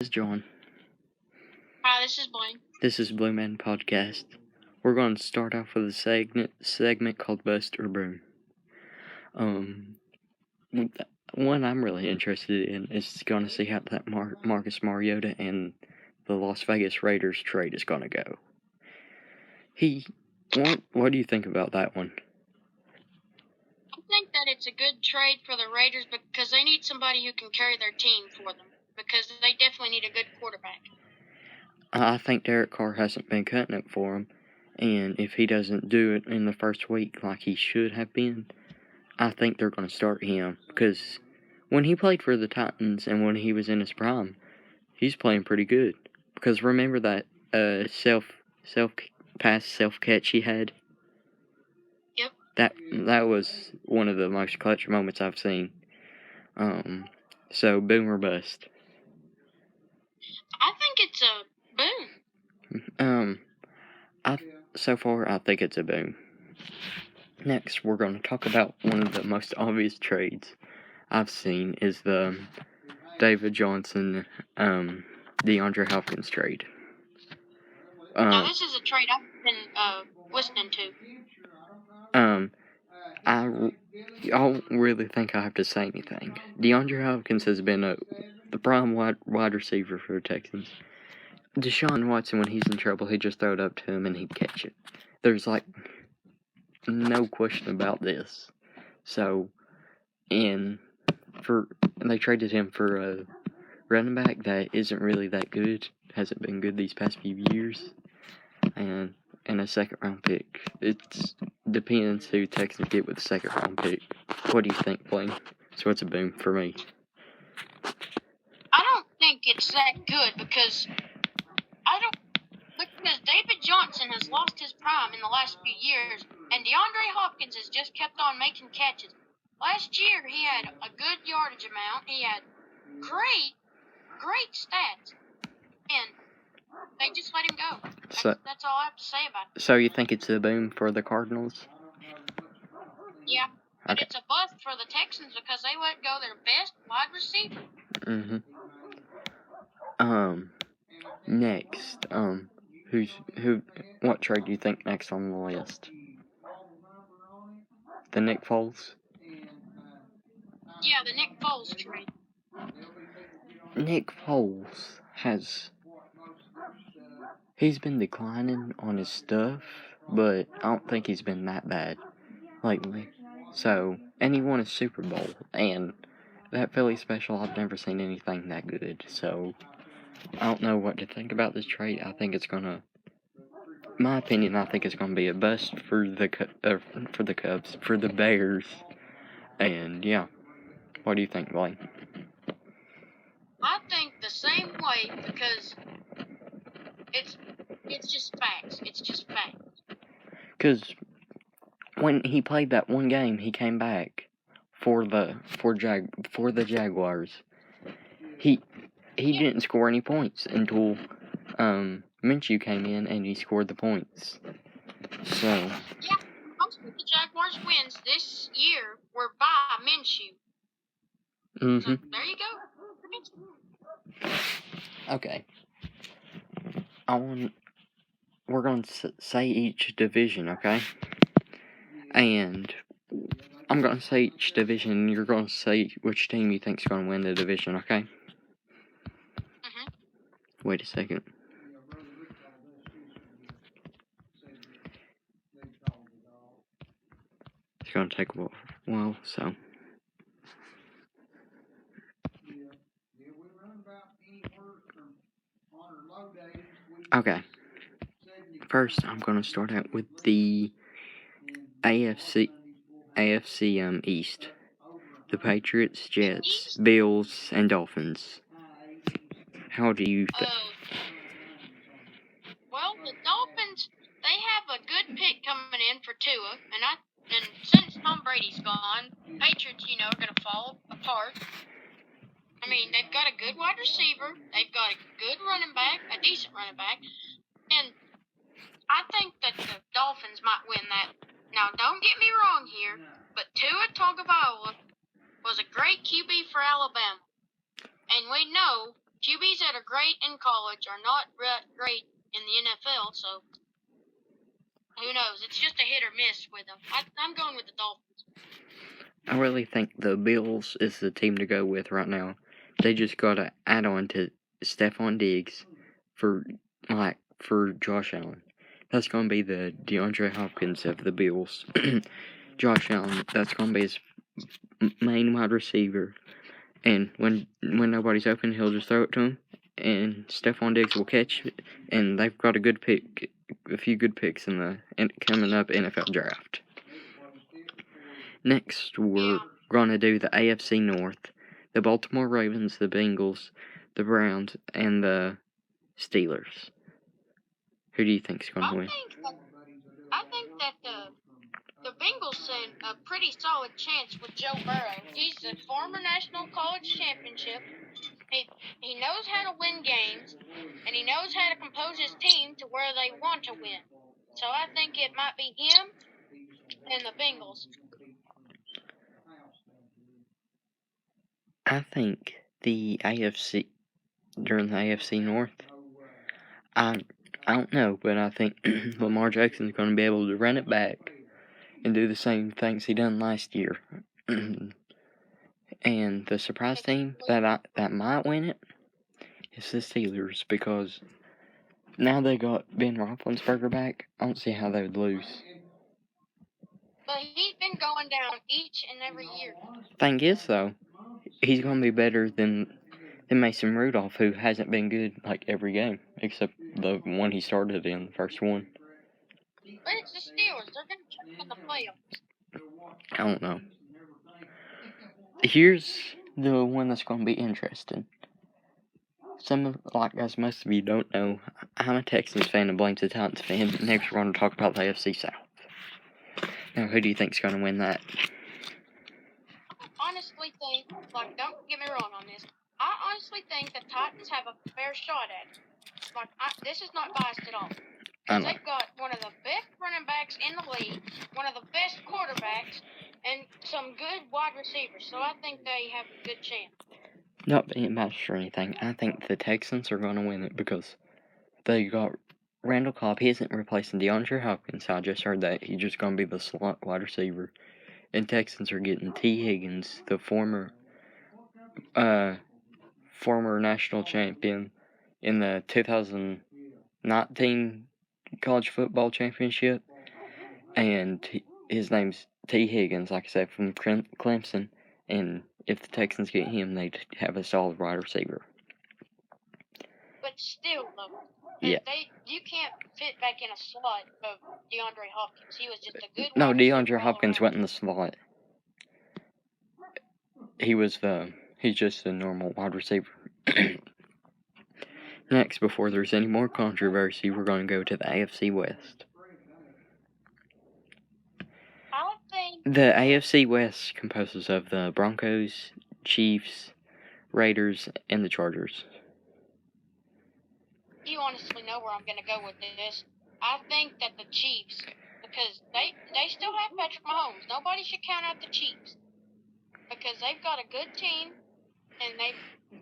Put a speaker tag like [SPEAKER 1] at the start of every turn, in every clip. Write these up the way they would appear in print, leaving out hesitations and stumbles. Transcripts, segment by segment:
[SPEAKER 1] is John.
[SPEAKER 2] Hi, this is Blaine.
[SPEAKER 1] This is BlueManPodcast. We're going to start off with a segment called Bust or Boom. One I'm really interested in is going to see how that Marcus Mariota and the Las Vegas Raiders trade is going to go. What do you think about that one?
[SPEAKER 2] I think that it's a good trade for the Raiders because they need somebody who can carry their team for them, because they definitely need a good quarterback.
[SPEAKER 1] I think Derek Carr hasn't been cutting it for him, and if he doesn't do it in the first week like he should have been, I think they're going to start him, because when he played for the Titans and when he was in his prime, he's playing pretty good. Because remember that self-catch he had?
[SPEAKER 2] Yep.
[SPEAKER 1] That was one of the most clutch moments I've seen. So boom or bust?
[SPEAKER 2] I think it's a boom.
[SPEAKER 1] So far I think it's a boom. Next, we're going to talk about one of the most obvious trades I've seen is the David Johnson, DeAndre Hopkins trade.
[SPEAKER 2] Now, this is a trade I've been listening to.
[SPEAKER 1] I don't really think I have to say anything. DeAndre Hopkins has been the prime wide receiver for the Texans. Deshaun Watson, when he's in trouble, he just throw it up to him and he'd catch it. There's no question about this. So, they traded him for a running back that isn't really that good, hasn't been good these past few years, and a second round pick. It depends who Texans get with the second round pick. What do you think, Blaine? So it's a boom for me.
[SPEAKER 2] I don't think it's that good because David Johnson has lost his prime in the last few years, and DeAndre Hopkins has just kept on making catches. Last year, he had a good yardage amount. He had great stats, and they just let him go. That's all I have to say about it.
[SPEAKER 1] So you think it's a boom for the Cardinals?
[SPEAKER 2] Yeah, but it's a bust for the Texans because they let go their best wide receiver.
[SPEAKER 1] Next, what trade do you think next on the list? The Nick Foles?
[SPEAKER 2] Yeah, the Nick Foles trade.
[SPEAKER 1] Nick Foles he's been declining on his stuff, but I don't think he's been that bad lately. So, and he won a Super Bowl, and that Philly special, I've never seen anything that good, so I don't know what to think about this trade. I think it's gonna, my opinion, I think it's gonna be a bust for the Cubs, for the Bears, and yeah. What do you think, Blaine?
[SPEAKER 2] I think the same way because it's just facts. It's just facts.
[SPEAKER 1] Because when he played that one game, he came back for the Jaguars. He didn't score any points until Minshew came in and he scored the points. So
[SPEAKER 2] yeah, most of the Jaguars wins this year were by Minshew. So there you go.
[SPEAKER 1] Okay. We're going to say each division, okay? And I'm going to say each division, and you're going to say which team you think's going to win the division, okay? Wait a second. It's going to take a while, so. Okay. First, I'm going to start out with the AFC East. The Patriots, Jets, Bills, and Dolphins. How do you think?
[SPEAKER 2] Well, the Dolphins, they have a good pick coming in for Tua, and since Tom Brady's gone, Patriots, are going to fall apart. I mean, they've got a good wide receiver, they've got a good running back, a decent running back, and I think that the Dolphins might win that. Now, don't get me wrong here, but Tua Tagovailoa was a great QB for Alabama, and we know QBs that are great in college are not great in the NFL, so who knows? It's just a hit or miss with them. I'm going with the Dolphins.
[SPEAKER 1] I really think the Bills is the team to go with right now. They just got to add on to Stephon Diggs for Josh Allen. That's going to be the DeAndre Hopkins of the Bills. Josh Allen, that's going to be his main wide receiver. And when nobody's open, he'll just throw it to him. And Stephon Diggs will catch it. And they've got a few good picks in the coming up NFL draft. Next, we're going to do the AFC North. The Baltimore Ravens, the Bengals, the Browns, and the Steelers. Who do you think's going to win?
[SPEAKER 2] I think that the Bengals stand a pretty solid chance with Joe Burrow. He's a former national college championship. He knows how to win games, and he knows how to compose his team to where they want to win. So I think it might be him and the Bengals.
[SPEAKER 1] I think the AFC North. I don't know, but I think Lamar Jackson's going to be able to run it back and do the same things he done last year. And the surprise team that might win it is the Steelers, because now they got Ben Roethlisberger back. I don't see how they would lose.
[SPEAKER 2] But he's been going down each and every year.
[SPEAKER 1] Thing is, though, he's going to be better than Mason Rudolph, who hasn't been good like every game, except the one he started in, the first one.
[SPEAKER 2] But it's the Steelers. They're going to jump in the playoffs.
[SPEAKER 1] I don't know. Here's the one that's going to be interesting. As most of you don't know, I'm a Texans fan and Blaine's a Titans fan. Next, we're going to talk about the AFC South. Now, who do you think's going to win that?
[SPEAKER 2] I honestly think, don't get me wrong on this, I honestly think the Titans have a fair shot at it. This is not biased at all. They've got one of the best running backs in the league, one of the best quarterbacks, and some good wide receivers. So I think they have a good chance.
[SPEAKER 1] Not being biased or anything, I think the Texans are going to win it because they got Randall Cobb. He isn't replacing DeAndre Hopkins. I just heard that he's just going to be the slot wide receiver. And Texans are getting T. Higgins, the former national champion in the 2019 college football championship, and his name's T. Higgins, like I said, from Clemson. And if the Texans get him, they'd have a solid wide receiver.
[SPEAKER 2] But still, though,
[SPEAKER 1] yeah,
[SPEAKER 2] you can't fit back in a slot of DeAndre Hopkins. He was just a good.
[SPEAKER 1] No, DeAndre Hopkins wasn't in the slot. He's just a normal wide receiver. Next, before there's any more controversy, we're going to go to the AFC West. The AFC West composes of the Broncos, Chiefs, Raiders, and the Chargers.
[SPEAKER 2] You honestly know where I'm going to go with this. I think that the Chiefs, because they still have Patrick Mahomes. Nobody should count out the Chiefs. Because they've got a good team, and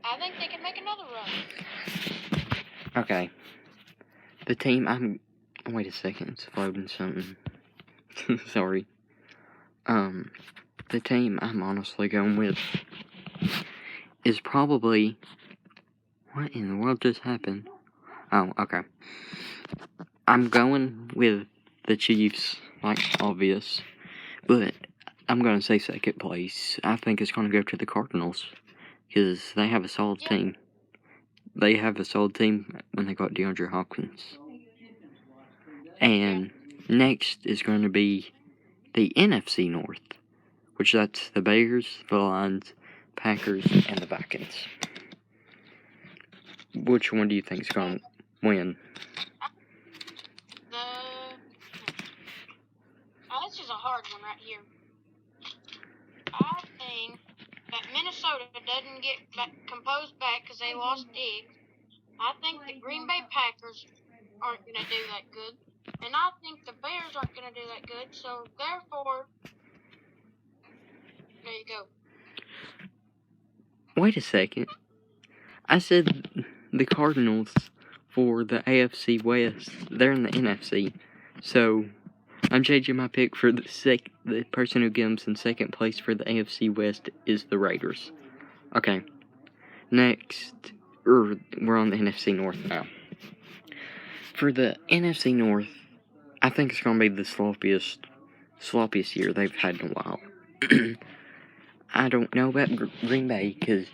[SPEAKER 2] I think they can make another run.
[SPEAKER 1] Okay. The team wait a second, it's loading something. Sorry. The team I'm honestly going with is probably... What in the world just happened? Oh, okay. I'm going with the Chiefs, like obvious, but I'm going to say second place. I think it's going to go to the Cardinals, because they have a solid team. They have a solid team when they got DeAndre Hopkins. And next is going to be the NFC North, which that's the Bears, the Lions, Packers, and the Vikings. Which one do you think is going to win?
[SPEAKER 2] This is a hard one right here. I think that Minnesota doesn't get composed back because they lost Diggs. I think the Green Bay Packers aren't going to do that good. And I think the Bears aren't going to do that good. So, therefore, there you go.
[SPEAKER 1] Wait a second. I said the Cardinals for the AFC West. They're in the NFC. So I'm changing my pick for the person who comes in second place for the AFC West is the Raiders. Okay. Next, we're on the NFC North now. For the NFC North, I think it's going to be the sloppiest year they've had in a while. I don't know about Green Bay because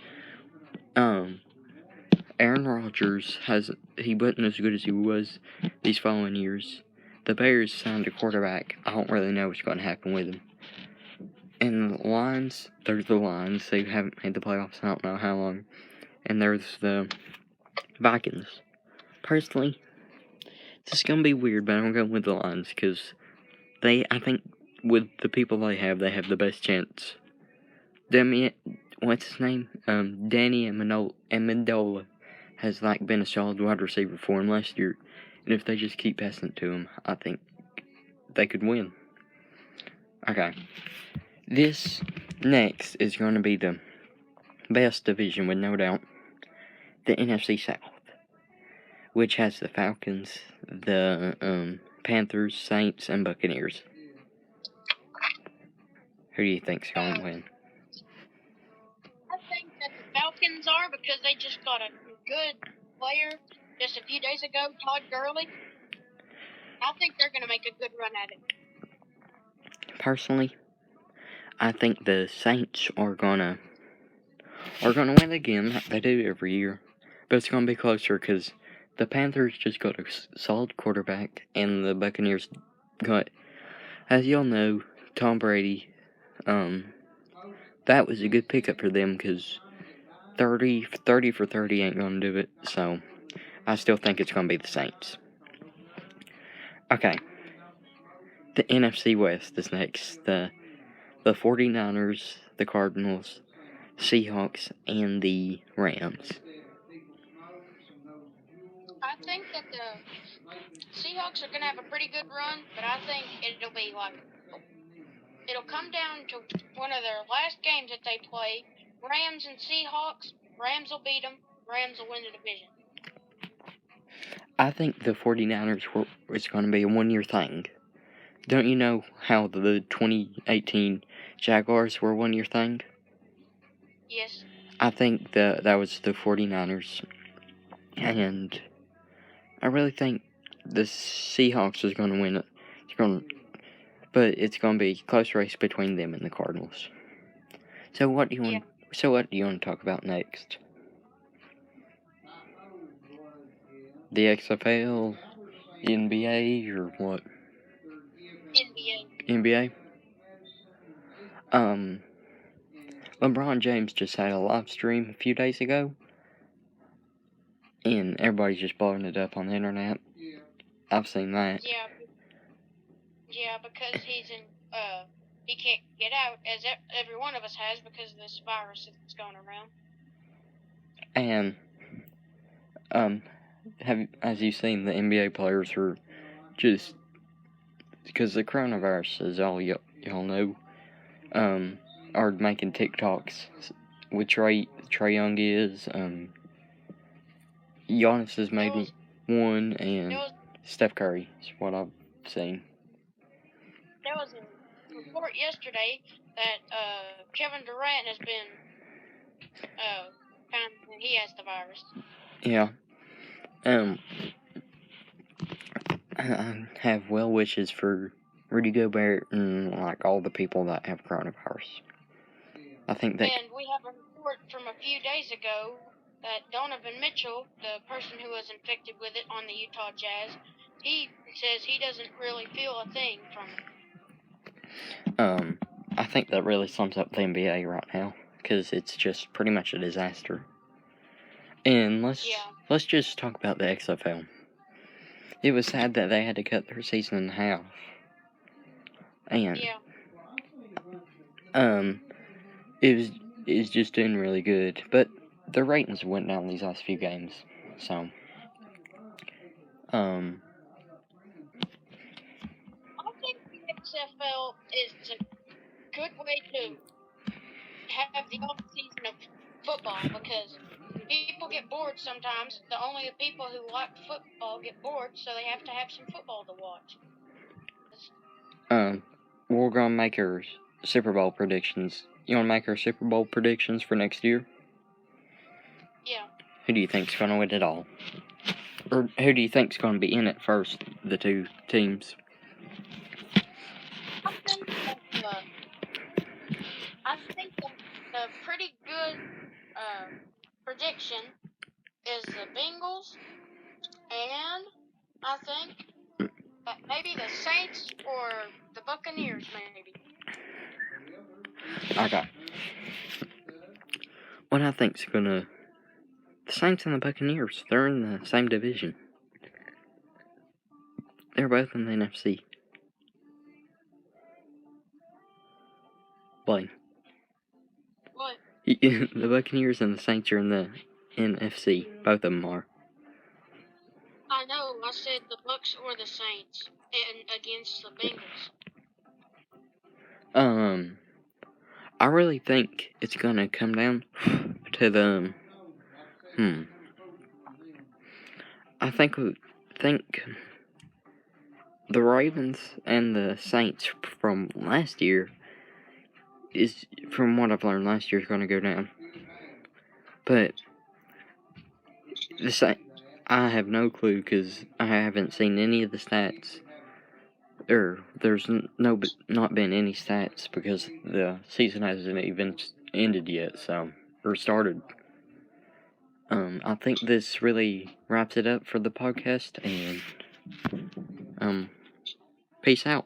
[SPEAKER 1] Aaron Rodgers he wasn't as good as he was these following years. The Bears signed a quarterback. I don't really know what's going to happen with him. And the Lions, there's the Lions. They haven't made the playoffs I don't know how long. And there's the Vikings. Personally, this is going to be weird, but I'm going with the Lions because I think with the people they have the best chance. What's his name? Danny Amendola has been a solid wide receiver for him last year. And if they just keep passing it to him, I think they could win. Okay. This next is going to be the best division with no doubt. The NFC South. Which has the Falcons, the Panthers, Saints, and Buccaneers. Who do you think's going to win?
[SPEAKER 2] I think that the Falcons are because they just got a good player just a few days ago, Todd Gurley. I think they're going to make a good run at it.
[SPEAKER 1] Personally, I think the Saints are gonna win again. They do every year, but it's gonna be closer because the Panthers just got a solid quarterback, and the Buccaneers got, as y'all know, Tom Brady. That was a good pickup for them because 30 for 30 ain't gonna do it. So I still think it's gonna be the Saints. Okay. The NFC West is next. The 49ers, the Cardinals, Seahawks, and the Rams.
[SPEAKER 2] I think that the Seahawks are going to have a pretty good run, but I think it'll come down to one of their last games that they play. Rams and Seahawks. Rams will beat them. Rams will win the division.
[SPEAKER 1] I think the 49ers is going to be a one-year thing. Don't you know how the 2018 Jaguars were a one-year thing?
[SPEAKER 2] Yes.
[SPEAKER 1] I think that was the 49ers. And I really think the Seahawks is going to win it. But it's going to be a close race between them and the Cardinals. So what do you want to talk about next? The XFL, NBA, or what? NBA. LeBron James just had a live stream a few days ago, and everybody's just blowing it up on the internet. I've seen that.
[SPEAKER 2] Yeah, because he can't get out, as every one of us has, because of this virus that's going around.
[SPEAKER 1] And as you've seen, the NBA players are just, because the coronavirus, as all y'all know, are making TikToks with Trae Young is, Giannis has made one, and Steph Curry is what I've seen.
[SPEAKER 2] There was a report yesterday that Kevin Durant has been he has the virus.
[SPEAKER 1] Yeah. I have well wishes for Rudy Gobert and all the people that have coronavirus. I think that.
[SPEAKER 2] And we have a report from a few days ago that Donovan Mitchell, the person who was infected with it on the Utah Jazz, he says he doesn't really feel a thing from it.
[SPEAKER 1] I think that really sums up the NBA right now, because it's just pretty much a disaster. And let's just talk about the XFL. It was sad that they had to cut their season in half. And it was just doing really good, but the ratings went down these last few games. So
[SPEAKER 2] I think the XFL is a good way to have the off season of football, because people get bored sometimes. Only the people who like football get bored, so they have to have some football to watch.
[SPEAKER 1] We're gonna make our Super Bowl predictions. You wanna make our Super Bowl predictions for next year?
[SPEAKER 2] Yeah.
[SPEAKER 1] Who do you think's gonna win it all? Or who do you think's gonna be in it first? The two teams.
[SPEAKER 2] I think the pretty good prediction is the Bengals, and I think that maybe the Saints or the Buccaneers, maybe.
[SPEAKER 1] Okay. What I think's gonna... The Saints and the Buccaneers, they're in the same division. They're both in the NFC. Blaine.
[SPEAKER 2] What?
[SPEAKER 1] The Buccaneers and the Saints are in the NFC. Both of them are.
[SPEAKER 2] I know. I said the Bucs or the Saints, and against the Bengals.
[SPEAKER 1] I really think it's gonna come down to the. I think the Ravens and the Saints from last year is, from what I've learned last year, is gonna go down. But I have no clue because I haven't seen any of the stats. There's not been any stats because the season hasn't even ended yet, or started. I think this really wraps it up for the podcast, and peace out.